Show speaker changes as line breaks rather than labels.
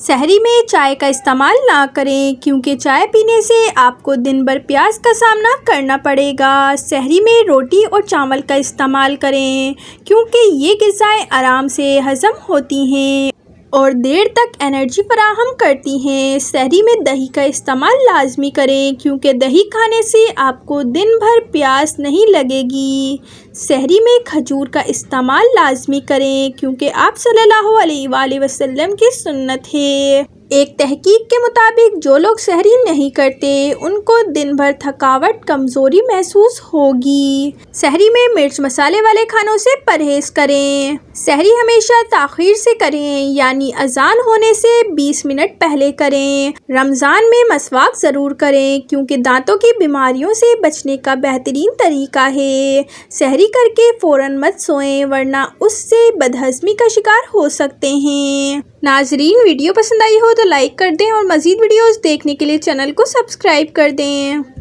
सहरी में चाय का इस्तेमाल ना करें क्योंकि चाय पीने से आपको दिन भर प्यास का सामना करना पड़ेगा। सहरी में रोटी और चावल का इस्तेमाल करें क्योंकि ये ग़िज़ाएँ आराम से हज़म होती हैं और देर तक एनर्जी फराहम करती हैं। सहरी में दही का इस्तेमाल लाजमी करें क्योंकि दही खाने से आपको दिन भर प्यास नहीं लगेगी। सहरी में खजूर का इस्तेमाल लाजमी करें क्योंकि आप सल्लल्लाहु अलैहि वसल्लम की सुन्नत है। एक तहकीक के मुताबिक जो लोग सहरी नहीं करते उनको दिन भर थकावट कमज़ोरी महसूस होगी। सहरी में मिर्च मसाले वाले खानों से परहेज़ करें। सहरी हमेशा ताख़ीर से करें यानी अज़ान होने से 20 मिनट पहले करें। रमज़ान में मसवाक ज़रूर करें क्योंकि दांतों की बीमारियों से बचने का बेहतरीन तरीका है। सहरी करके फ़ौरन मत सोएं वरना उससे बदहज़मी का शिकार हो सकते हैं। नाज़रीन, वीडियो पसंद आई हो तो लाइक कर दें और मज़ीद वीडियोज़ देखने के लिए चैनल को सब्सक्राइब कर दें।